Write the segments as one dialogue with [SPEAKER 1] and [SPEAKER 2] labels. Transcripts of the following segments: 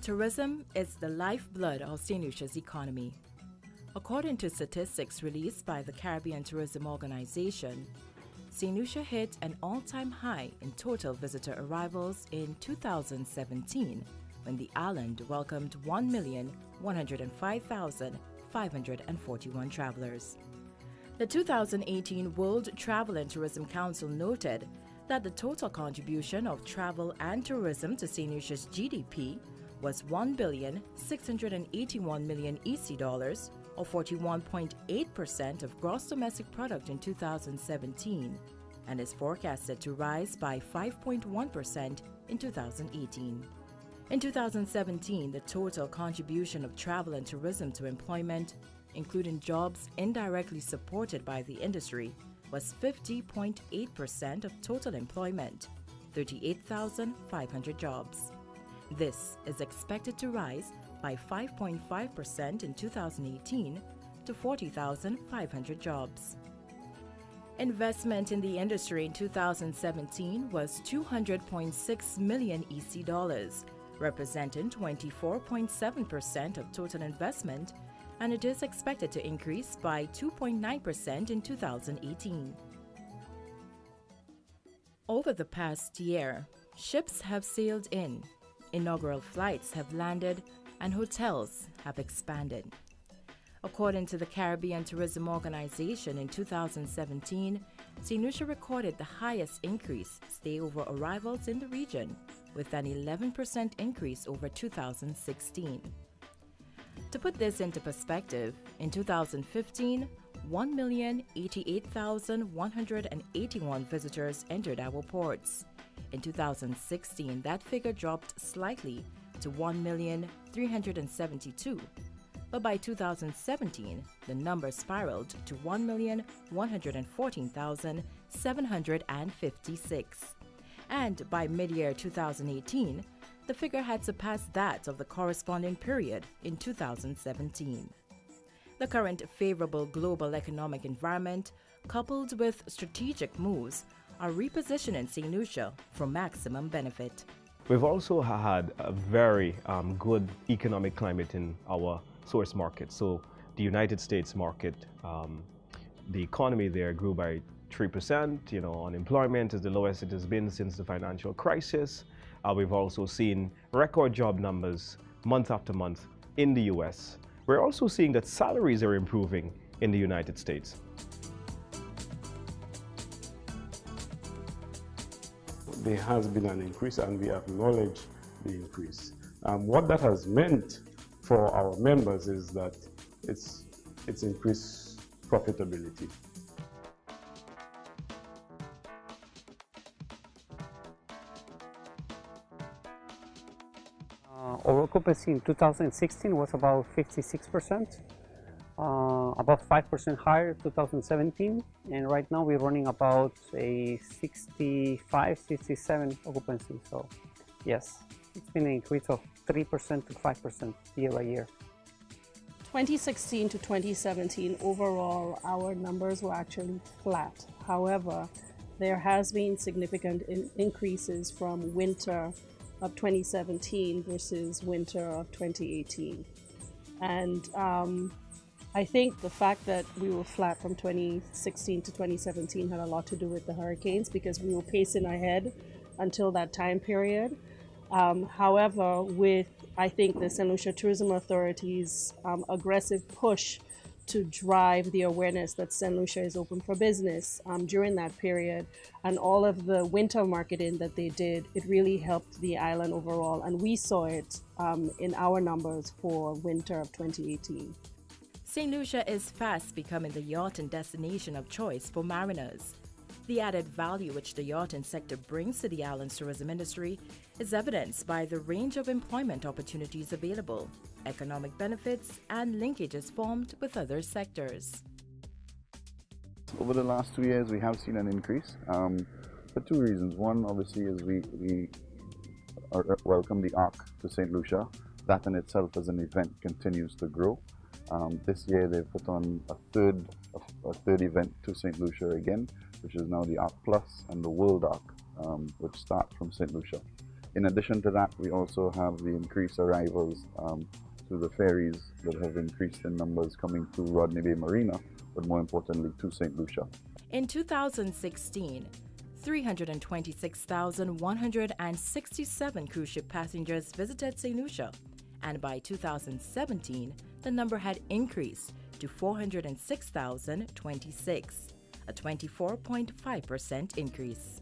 [SPEAKER 1] Tourism is the lifeblood of St. Lucia's economy. According to statistics released by the Caribbean Tourism Organization, St. Lucia hit an all-time high in total visitor arrivals in 2017 when the island welcomed 1,105,541 travelers. The 2018 World Travel and Tourism Council noted that the total contribution of travel and tourism to St. Lucia's GDP was $1,681,000,000 EC dollars, or 41.8% of gross domestic product in 2017, and is forecasted to rise by 5.1% in 2018. In 2017, the total contribution of travel and tourism to employment, including jobs indirectly supported by the industry, was 50.8% of total employment, 38,500 jobs. This is expected to rise by 5.5% in 2018 to 40,500 jobs. Investment in the industry in 2017 was $200.6 million EC dollars, representing 24.7% of total investment, and it is expected to increase by 2.9% in 2018. Over the past year, ships have sailed in, inaugural flights have landed, and hotels have expanded. According to the Caribbean Tourism Organization in 2017, St. Lucia recorded the highest increase stayover arrivals in the region, with an 11% increase over 2016. To put this into perspective, in 2015, 1,088,181 visitors entered our ports. In 2016, that figure dropped slightly to 1,372,000, but by 2017, the number spiraled to 1,114,756. And by mid-year 2018, the figure had surpassed that of the corresponding period in 2017. The current favorable global economic environment, coupled with strategic moves, are repositioning St. Lucia for maximum benefit.
[SPEAKER 2] We've also had a very good economic climate in our source market. So the United States market, the economy there grew by 3%. Unemployment is the lowest it has been since the financial crisis. We've also seen record job numbers month after month in the US. We're also seeing that salaries are improving in the United States.
[SPEAKER 3] There has been an increase, and we acknowledge the increase. What that has meant for our members is that it's increased profitability.
[SPEAKER 4] Our occupancy in 2016 was about 56%, about 5% higher 2017, and right now we're running about a 65-67 occupancy. So yes, it's been an increase of 3% to 5% year by year.
[SPEAKER 5] 2016 to 2017, overall, our numbers were actually flat. However, there has been significant increases from winter of 2017 versus winter of 2018. And I think the fact that we were flat from 2016 to 2017 had a lot to do with the hurricanes, because we were pacing ahead until that time period. However, with, I think, the St. Lucia Tourism Authority's aggressive push to drive the awareness that St. Lucia is open for business during that period, and all of the winter marketing that they did, it really helped the island overall, and we saw it in our numbers for winter of 2018.
[SPEAKER 1] St. Lucia is fast becoming the yachting destination of choice for mariners. The added value which the yachting sector brings to the island's tourism industry is evidenced by the range of employment opportunities available, economic benefits, and linkages formed with other sectors.
[SPEAKER 6] Over the last 2 years, we have seen an increase for two reasons. One, obviously, is we welcome the Ark to St. Lucia. That in itself as an event continues to grow. This year, they've put on a third event to St. Lucia again, which is now the Ark Plus and the World Ark, which start from St. Lucia. In addition to that, we also have the increased arrivals through the ferries that have increased in numbers coming to Rodney Bay Marina, but more importantly to St. Lucia.
[SPEAKER 1] In 2016, 326,167 cruise ship passengers visited St. Lucia, and by 2017, the number had increased to 406,026, a 24.5% increase.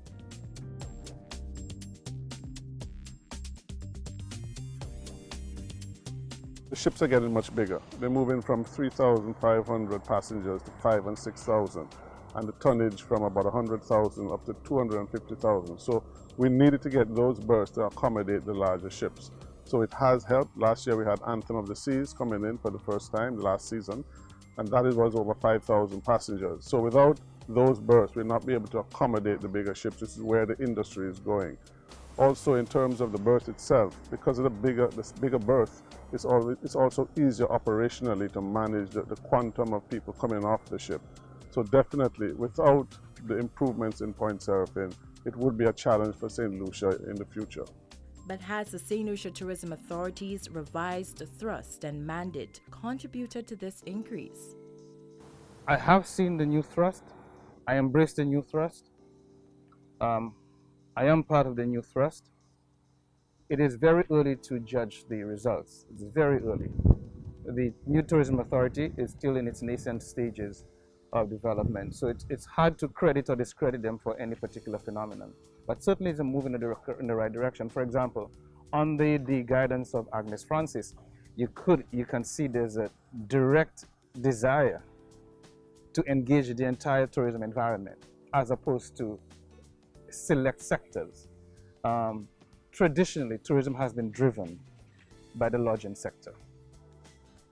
[SPEAKER 7] The ships are getting much bigger. They're moving from 3,500 passengers to 5,000 and 6,000, and the tonnage from about 100,000 up to 250,000. So we needed to get those berths to accommodate the larger ships. So it has helped. Last year we had Anthem of the Seas coming in for the first time, the last season, and that was over 5,000 passengers. So without those berths, we'll not be able to accommodate the bigger ships. This is where the industry is going. Also, in terms of the berth itself, because of this bigger berth, it's also easier operationally to manage the quantum of people coming off the ship. So definitely, without the improvements in point seraphim, it would be a challenge for St. Lucia in the future.
[SPEAKER 1] But has the St. Lucia Tourism Authority's revised thrust and mandate contributed to this increase?
[SPEAKER 8] I have seen the new thrust. I embrace the new thrust. I am part of the new thrust. It is very early to judge the results. It's very early. The new tourism authority is still in its nascent stages of development, so it's hard to credit or discredit them for any particular phenomenon. But certainly it's a move in the right direction. For example, under the guidance of Agnes Francis, you can see there's a direct desire to engage the entire tourism environment as opposed to select sectors. Traditionally, tourism has been driven by the lodging sector,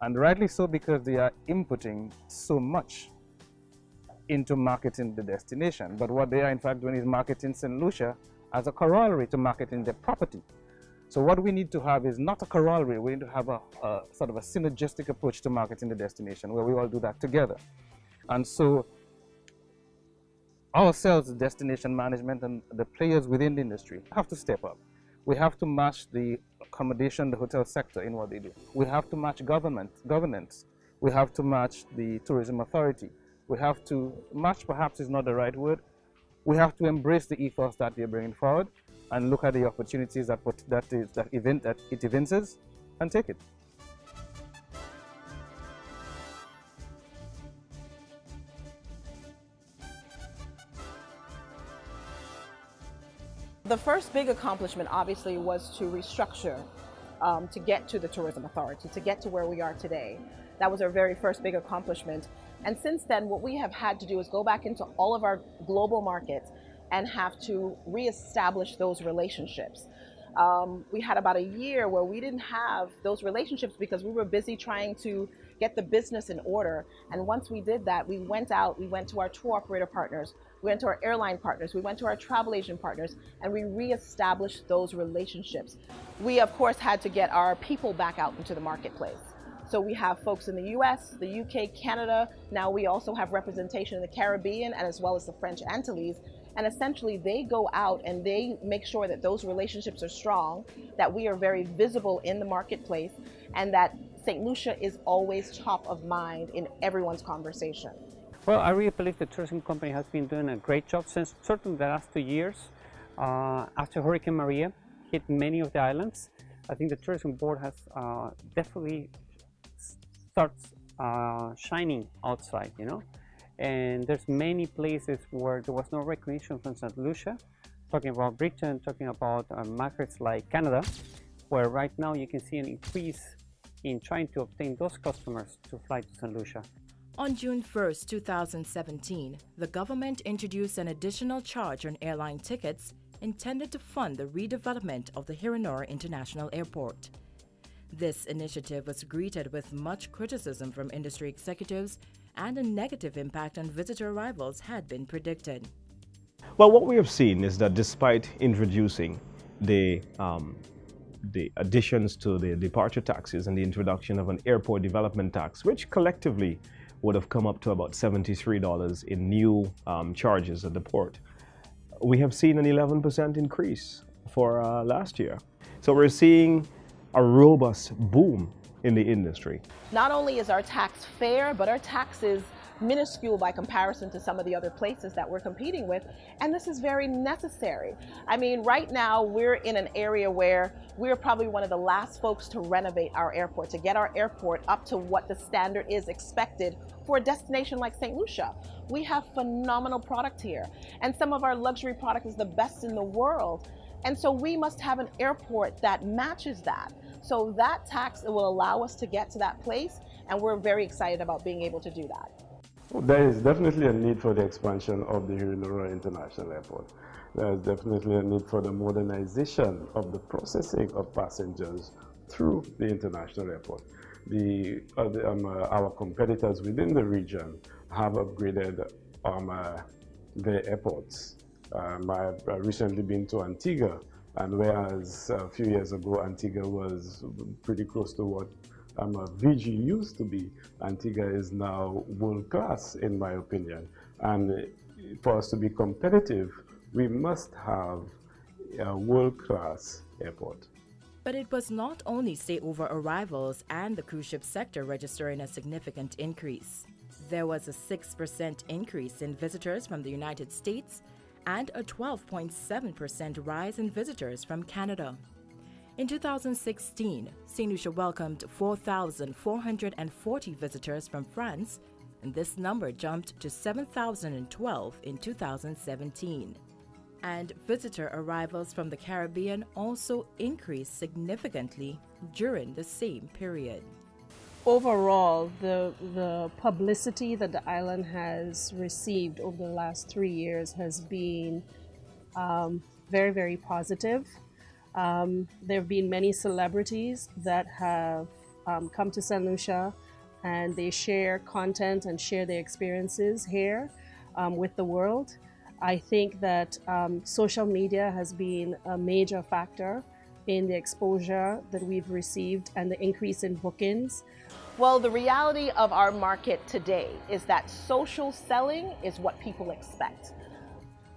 [SPEAKER 8] and rightly so, because they are inputting so much into marketing the destination. But what they are in fact doing is marketing St. Lucia as a corollary to marketing their property. So what we need to have is not a corollary, we need to have a sort of a synergistic approach to marketing the destination where we all do that together. And so ourselves, the destination management and the players within the industry have to step up. We have to match the accommodation, the hotel sector in what they do. We have to match governance. We have to match the tourism authority. We have to match, perhaps is not the right word. We have to embrace the ethos that they're bringing forward and look at the opportunities that it evinces and take it.
[SPEAKER 9] The first big accomplishment obviously was to restructure to get to the tourism authority, to get to where we are today. That was our very first big accomplishment. And since then, what we have had to do is go back into all of our global markets and have to reestablish those relationships. We had about a year where we didn't have those relationships because we were busy trying to get the business in order. And once we did that, we went out, we went to our tour operator partners, we went to our airline partners, we went to our travel agent partners, and we reestablished those relationships. We, of course, had to get our people back out into the marketplace. So we have folks in the US, the UK, Canada. Now we also have representation in the Caribbean and as well as the French Antilles. And essentially they go out and they make sure that those relationships are strong, that we are very visible in the marketplace, and that St. Lucia is always top of mind in everyone's conversation.
[SPEAKER 4] Well, I really believe the tourism company has been doing a great job since certainly the last 2 years. After Hurricane Maria hit many of the islands, I think the tourism board has definitely starts shining outside, you know. And there's many places where there was no recognition from St. Lucia, talking about Britain, talking about markets like Canada, where right now you can see an increase in trying to obtain those customers to fly to St. Lucia.
[SPEAKER 1] On June 1st, 2017, the government introduced an additional charge on airline tickets intended to fund the redevelopment of the Hiranor International Airport. This initiative was greeted with much criticism from industry executives, and a negative impact on visitor arrivals had been predicted.
[SPEAKER 2] Well, what we have seen is that despite introducing the additions to the departure taxes and the introduction of an airport development tax, which collectively would have come up to about $73 in new charges at the port, we have seen an 11% increase for last year. So we're seeing a robust boom in the industry.
[SPEAKER 9] Not only is our tax fair, but our tax is minuscule by comparison to some of the other places that we're competing with, and this is very necessary. I mean, right now we're in an area where we're probably one of the last folks to renovate our airport, to get our airport up to what the standard is expected for a destination like St. Lucia. We have phenomenal product here, and some of our luxury product is the best in the world, and so we must have an airport that matches that. So that tax will allow us to get to that place, and we're very excited about being able to do that.
[SPEAKER 3] There is definitely a need for the expansion of the Hilura International Airport. There is definitely a need for the modernization of the processing of passengers through the international airport. Our competitors within the region have upgraded their airports. I've recently been to Antigua, and whereas a few years ago Antigua was pretty close to what VG used to be, Antigua is now world class in my opinion. And for us to be competitive, we must have a world class airport.
[SPEAKER 1] But it was not only stayover arrivals and the cruise ship sector registering a significant increase. There was a 6% increase in visitors from the United States and a 12.7% rise in visitors from Canada. In 2016, St. Lucia welcomed 4,440 visitors from France, and this number jumped to 7,012 in 2017. And visitor arrivals from the Caribbean also increased significantly during the same period.
[SPEAKER 5] Overall, the publicity that the island has received over the last 3 years has been very, very positive. There have been many celebrities that have come to St. Lucia, and they share content and share their experiences here with the world. I think that social media has been a major factor in the exposure that we've received and the increase in bookings.
[SPEAKER 9] Well, the reality of our market today is that social selling is what people expect.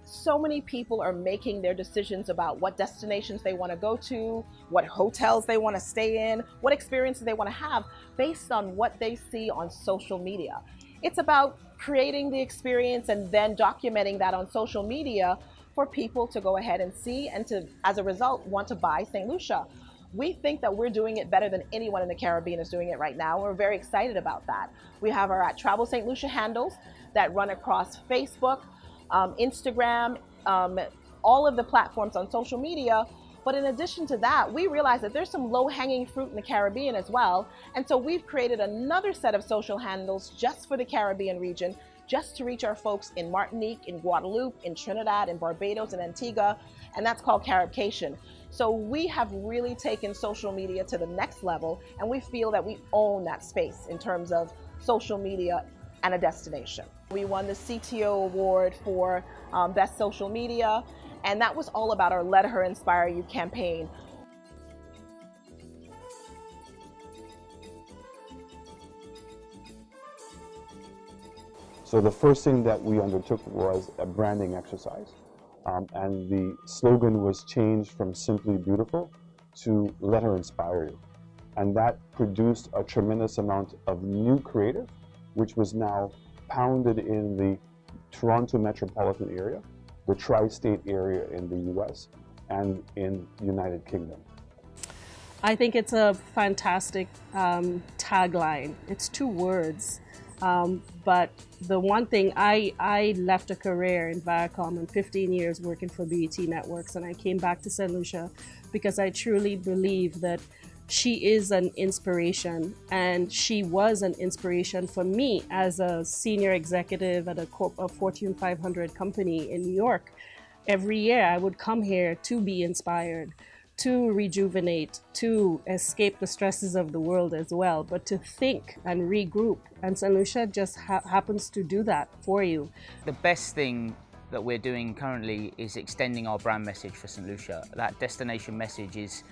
[SPEAKER 9] So many people are making their decisions about what destinations they want to go to, what hotels they want to stay in, what experiences they want to have based on what they see on social media. It's about creating the experience and then documenting that on social media for people to go ahead and see and to, as a result, want to buy St. Lucia. We think that we're doing it better than anyone in the Caribbean is doing it right now. We're very excited about that. We have our Travel St. Lucia handles that run across Facebook, Instagram, all of the platforms on social media. But in addition to that, we realize that there's some low-hanging fruit in the Caribbean as well. And so we've created another set of social handles just for the Caribbean region, just to reach our folks in Martinique, in Guadeloupe, in Trinidad, in Barbados, and Antigua, and that's called Caribcation. So we have really taken social media to the next level, and we feel that we own that space in terms of social media and a destination. We won the CTO award for Best Social Media, and that was all about our Let Her Inspire You campaign.
[SPEAKER 10] So the first thing that we undertook was a branding exercise, and the slogan was changed from Simply Beautiful to Let Her Inspire You. And that produced a tremendous amount of new creative, which was now pounded in the Toronto metropolitan area, the tri-state area in the US, and in the United Kingdom.
[SPEAKER 5] I think it's a fantastic tagline. It's 2 words. But the one thing, I left a career in Viacom and 15 years working for BET Networks, and I came back to St. Lucia because I truly believe that she is an inspiration, and she was an inspiration for me as a senior executive at a Fortune 500 company in New York. Every year I would come here to be inspired, to rejuvenate, to escape the stresses of the world as well, but to think and regroup. And St. Lucia just happens to do that for you.
[SPEAKER 11] The best thing that we're doing currently is extending our brand message for St. Lucia. That destination message is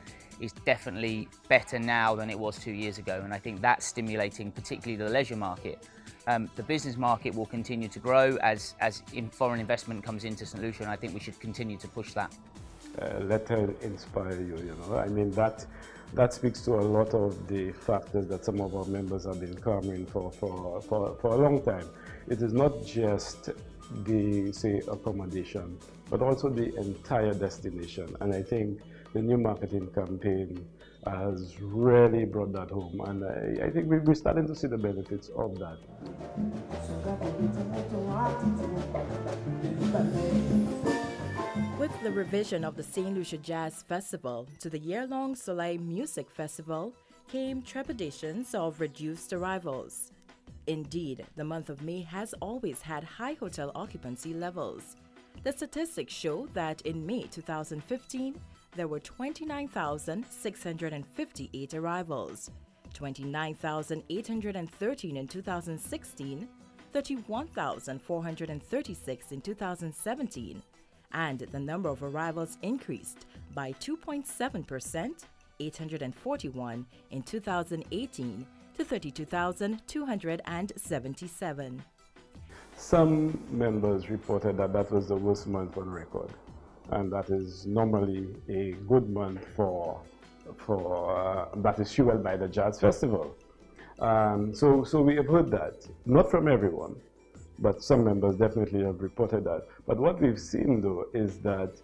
[SPEAKER 11] definitely better now than it was 2 years ago, and I think that's stimulating particularly the leisure market. The business market will continue to grow as foreign investment comes into St. Lucia, and I think we should continue to push that.
[SPEAKER 3] let her inspire you, you know. I mean, that speaks to a lot of the factors that some of our members have been clamoring for a long time. It is not just the, say, accommodation, but also the entire destination. And I think the new marketing campaign has really brought that home. And I think we're starting to see the benefits of that.
[SPEAKER 1] With the revision of the St. Lucia Jazz Festival to the year-long Soleil Music Festival came trepidations of reduced arrivals. Indeed, the month of May has always had high hotel occupancy levels. The statistics show that in May 2015, there were 29,658 arrivals, 29,813 in 2016, 31,436 in 2017, and the number of arrivals increased by 2.7%, 841 in 2018 to 32,277.
[SPEAKER 3] Some members reported that that was the worst month on record, and that is normally a good month that is fueled by the Jazz Festival. So we have heard that, not from everyone, but some members definitely have reported that. But what we've seen though is that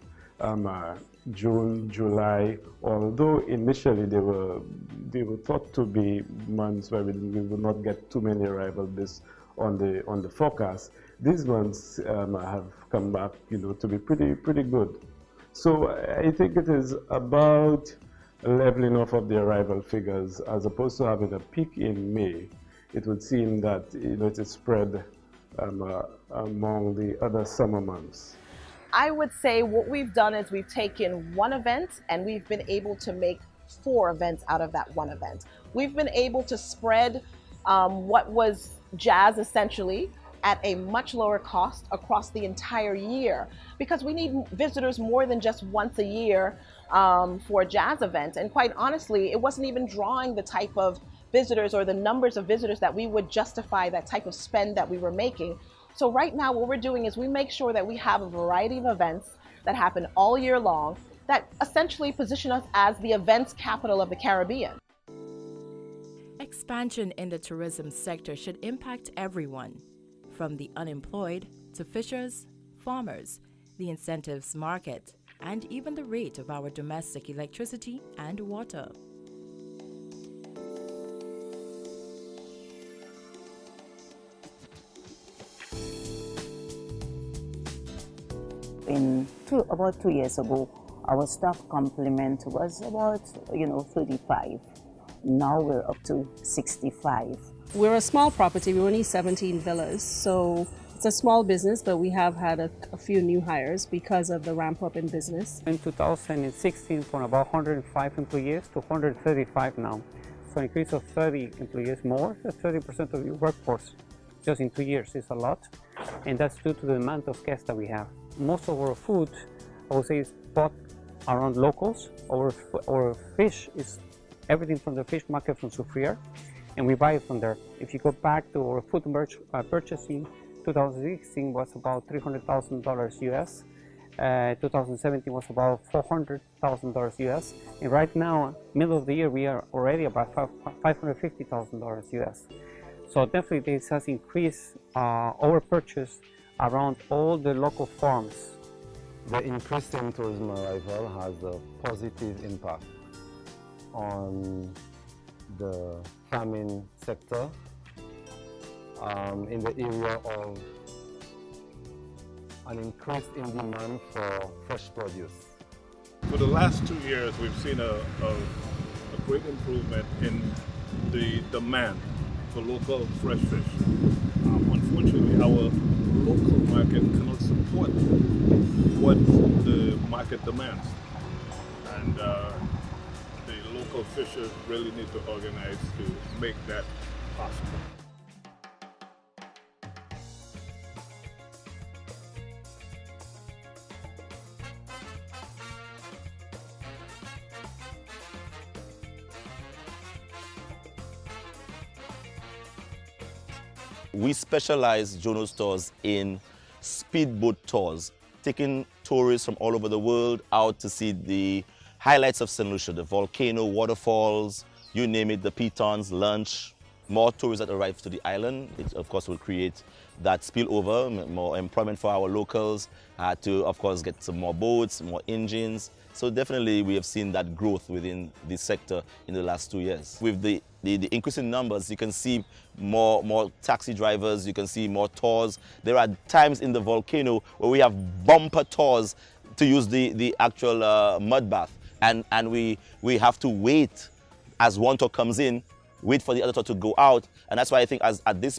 [SPEAKER 3] June, July, although initially they were thought to be months where we would not get too many arrivals based on the forecast, these months have come back, you know, to be pretty good. So I think it is about leveling off of the arrival figures as opposed to having a peak in May. It would seem that, you know, it is spread among the other summer months.
[SPEAKER 9] I would say what we've done is we've taken one event and we've been able to make 4 events out of that one event. We've been able to spread what was jazz essentially at a much lower cost across the entire year, because we need visitors more than just once a year for a jazz event. And quite honestly, it wasn't even drawing the type of visitors or the numbers of visitors that we would justify that type of spend that we were making. So right now what we're doing is we make sure that we have a variety of events that happen all year long that essentially position us as the events capital of the Caribbean.
[SPEAKER 1] Expansion in the tourism sector should impact everyone, from the unemployed to fishers, farmers, the incentives market, and even the rate of our domestic electricity and water.
[SPEAKER 12] About 2 years ago, our staff complement was about 35. Now we're up to 65.
[SPEAKER 5] We're a small property, we're only 17 villas, so it's a small business, but we have had a few new hires because of the ramp up in business.
[SPEAKER 4] In 2016, from about 105 employees to 135 now. So an increase of 30 employees more, that's 30% of your workforce just in 2 years is a lot. And that's due to the amount of guests that we have. Most of our food, I would say, is bought around locals. Our fish is everything from the fish market from Soufriere, and we buy it from there. If you go back to our food purchasing, 2016 was about $300,000 US. 2017 was about $400,000 US. And right now, middle of the year, we are already about $550,000 US. So definitely this has increased our purchase around all the local farms.
[SPEAKER 10] The increase in tourism arrival has a positive impact on the farming sector in the area of an increase in demand for fresh produce.
[SPEAKER 7] For the last 2 years, we've seen a great improvement in the demand for local fresh fish. Unfortunately, our local market cannot support what the market demands, and the local fishers really need to organize to make that possible.
[SPEAKER 13] We specialize Jono Tours in speedboat tours, taking tourists from all over the world out to see the highlights of St. Lucia, the volcano, waterfalls, you name it, the pitons, lunch. More tourists that arrive to the island, it of course will create that spillover, more employment for our locals, to of course get some more boats, more engines. So definitely we have seen that growth within this sector in the last 2 years. With the increase in numbers, you can see more taxi drivers, you can see more tours. There are times in the volcano where we have bumper tours to use the actual mud bath. And we have to wait as one tour comes in, wait for the other tour to go out. And that's why I think at this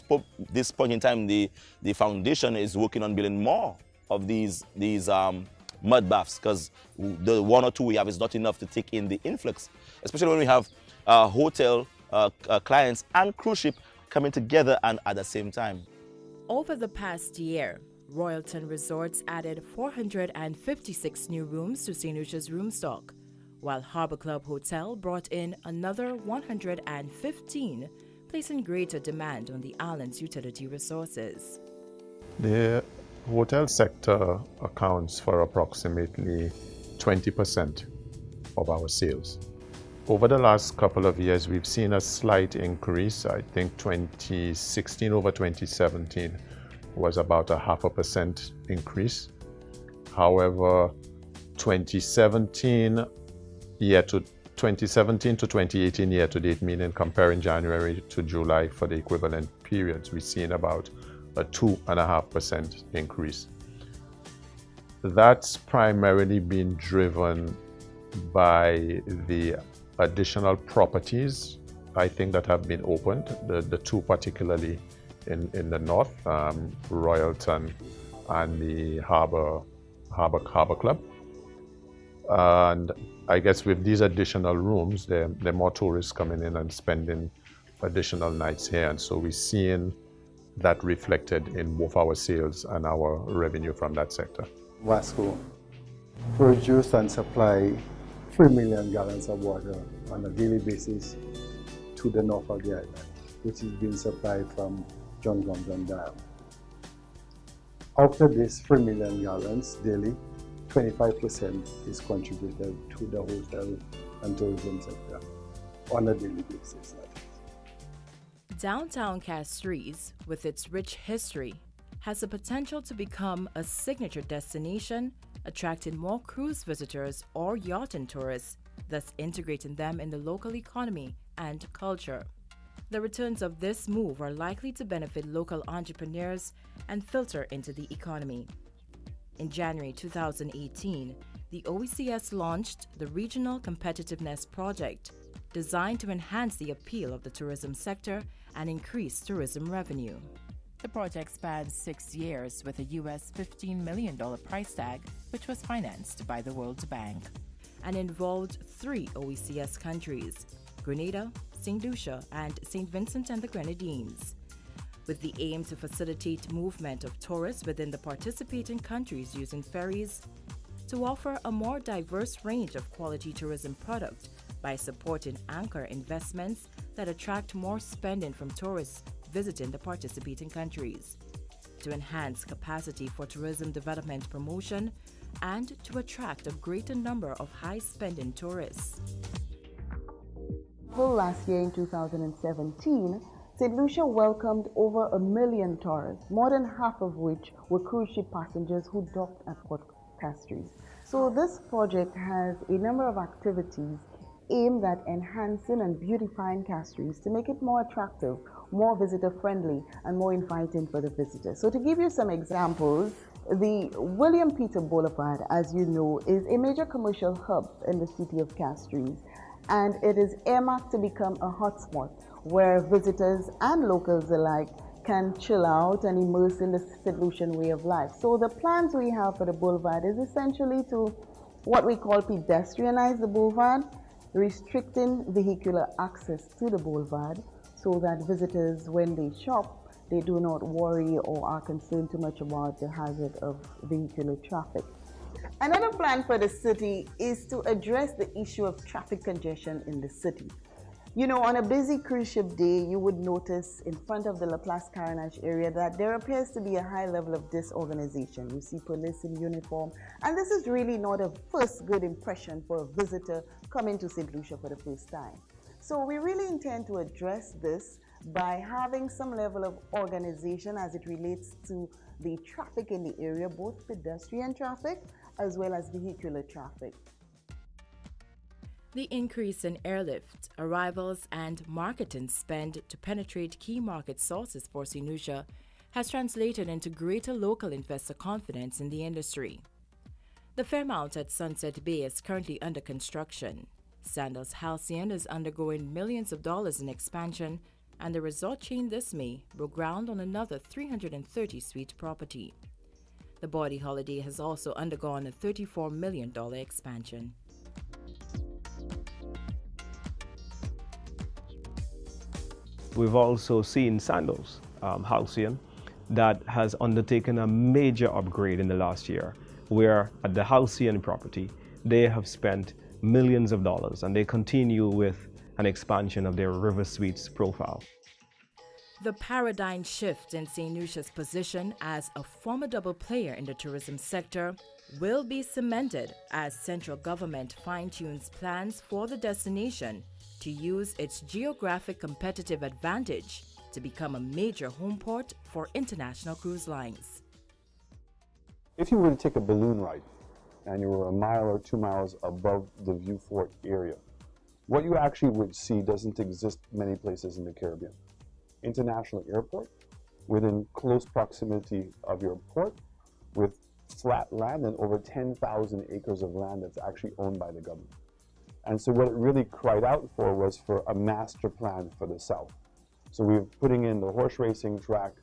[SPEAKER 13] point in time, the foundation is working on building more of these mud baths, because the one or two we have is not enough to take in the influx, especially when we have hotel clients and cruise ship coming together and at the same time.
[SPEAKER 1] Over the past year, Royalton Resorts added 456 new rooms to St. Lucia's room stock, while Harbour Club Hotel brought in another 115, placing greater demand on the island's utility resources.
[SPEAKER 14] The hotel sector accounts for approximately 20% of our sales. Over the last couple of years, we've seen a slight increase. I think 2016 over 2017 was about a 0.5% increase. However, 2017 to 2018 year to date, meaning comparing January to July for the equivalent periods, we've seen about a 2.5% increase. That's primarily been driven by the additional properties, I think, that have been opened, the two particularly in the north, Royalton and the Harbour Club. And I guess with these additional rooms, there are more tourists coming in and spending additional nights here. And so we're seeing that reflected in both our sales and our revenue from that sector.
[SPEAKER 15] Vasco produce and supply 3 million gallons of water on a daily basis to the north of the island, which is being supplied from John Gomson Dam. Out of this 3 million gallons daily, 25% is contributed to the hotel and tourism sector on a daily basis.
[SPEAKER 1] Downtown Castries, with its rich history, has the potential to become a signature destination, attracting more cruise visitors or yachting tourists, thus integrating them in the local economy and culture. The returns of this move are likely to benefit local entrepreneurs and filter into the economy. In January 2018, the OECS launched the Regional Competitiveness Project, designed to enhance the appeal of the tourism sector and increase tourism revenue.
[SPEAKER 16] The project spans 6 years with a US $15 million price tag, which was financed by the World Bank.
[SPEAKER 1] And involved 3 OECS countries, Grenada, St. Lucia, and St. Vincent and the Grenadines, with the aim to facilitate movement of tourists within the participating countries using ferries, to offer a more diverse range of quality tourism product by supporting anchor investments that attract more spending from tourists visiting the participating countries, to enhance capacity for tourism development promotion, and to attract a greater number of high-spending tourists.
[SPEAKER 17] Well, last year in 2017, St. Lucia welcomed over 1 million tourists, more than half of which were cruise ship passengers who docked at Port Castries. So this project has a number of activities aimed at enhancing and beautifying Castries to make it more attractive, more visitor-friendly, and more inviting for the visitors. So to give you some examples, the William Peter Boulevard, as you know, is a major commercial hub in the city of Castries, and it is earmarked to become a hotspot where visitors and locals alike can chill out and immerse in the St. Lucian way of life. So the plans we have for the boulevard is essentially to what we call pedestrianize the boulevard, restricting vehicular access to the boulevard so that visitors, when they shop, they do not worry or are concerned too much about the hazard of vehicular traffic. Another plan for the city is to address the issue of traffic congestion in the city. You know, on a busy cruise ship day, you would notice in front of the La Place Carenage area that there appears to be a high level of disorganization. You see police in uniform, and this is really not a first good impression for a visitor coming to St. Lucia for the first time. So we really intend to address this by having some level of organization as it relates to the traffic in the area, both pedestrian traffic as well as vehicular traffic.
[SPEAKER 1] The increase in airlift, arrivals, and marketing spend to penetrate key market sources for St. Lucia has translated into greater local investor confidence in the industry. The Fairmount at Sunset Bay is currently under construction. Sandals Halcyon is undergoing millions of dollars in expansion, and the resort chain this May broke ground on another 330-suite property. The Body Holiday has also undergone a $34 million expansion.
[SPEAKER 2] We've also seen Sandals Halcyon that has undertaken a major upgrade in the last year, where at the Halcyon property, they have spent millions of dollars and they continue with an expansion of their River Suites profile.
[SPEAKER 1] The paradigm shift in St. Lucia's position as a formidable player in the tourism sector will be cemented as central government fine-tunes plans for the destination to use its geographic competitive advantage to become a major home port for international cruise lines.
[SPEAKER 10] If you were to take a balloon ride and you were a mile or 2 miles above the View Fort area, what you actually would see doesn't exist many places in the Caribbean. International airport, within close proximity of your port, with flat land and over 10,000 acres of land that's actually owned by the government. And so what it really cried out for was for a master plan for the South. So we're putting in the horse racing track,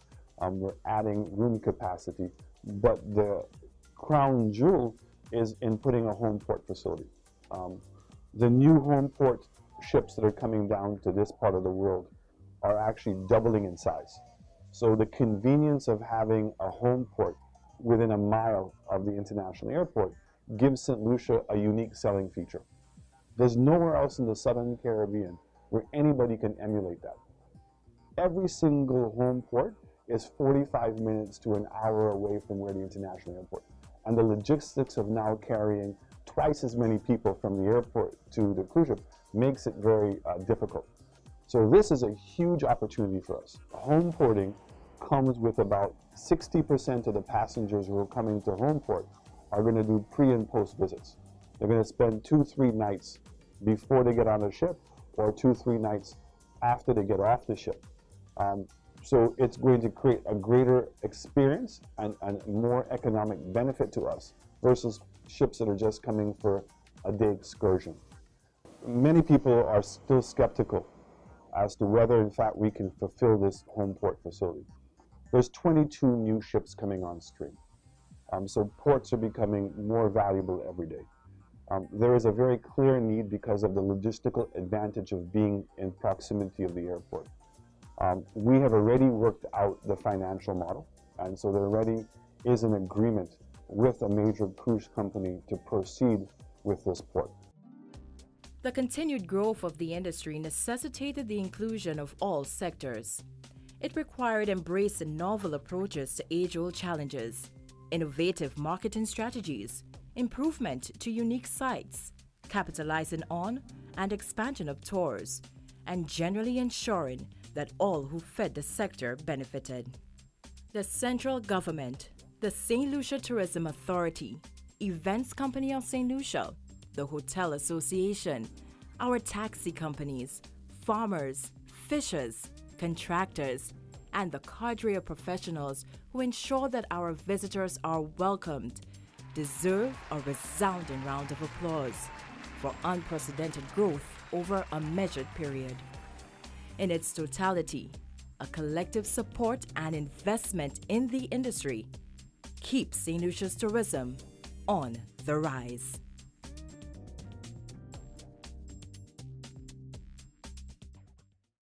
[SPEAKER 10] we're adding room capacity, but the crown jewel is in putting a home port facility. The new home port ships that are coming down to this part of the world are actually doubling in size. So the convenience of having a home port within a mile of the international airport gives St. Lucia a unique selling feature. There's nowhere else in the Southern Caribbean where anybody can emulate that. Every single home port is 45 minutes to an hour away from where the international airport. And the logistics of now carrying twice as many people from the airport to the cruise ship makes it very difficult. So this is a huge opportunity for us. Home porting comes with about 60% of the passengers who are coming to home port are going to do pre and post visits. They're going to spend 2-3 nights before they get on the ship or 2-3 nights after they get off the ship. So it's going to create a greater experience and more economic benefit to us versus ships that are just coming for a day excursion. Many people are still skeptical as to whether in fact we can fulfill this home port facility. There's 22 new ships coming on stream. So ports are becoming more valuable every day. There is a very clear need because of the logistical advantage of being in proximity of the airport. We have already worked out the financial model, and so there already is an agreement with a major cruise company to proceed with this port.
[SPEAKER 1] The continued growth of the industry necessitated the inclusion of all sectors. It required embracing novel approaches to age-old challenges, innovative marketing strategies, improvement to unique sites, capitalizing on and expansion of tours, and generally ensuring that all who fed the sector benefited. The central government, the St. Lucia Tourism Authority, Events Company of St. Lucia, the Hotel Association, our taxi companies, farmers, fishers, contractors, and the cadre of professionals who ensure that our visitors are welcomed deserve a resounding round of applause for unprecedented growth over a measured period. In its totality, a collective support and investment in the industry keeps St. Lucia's tourism on the rise.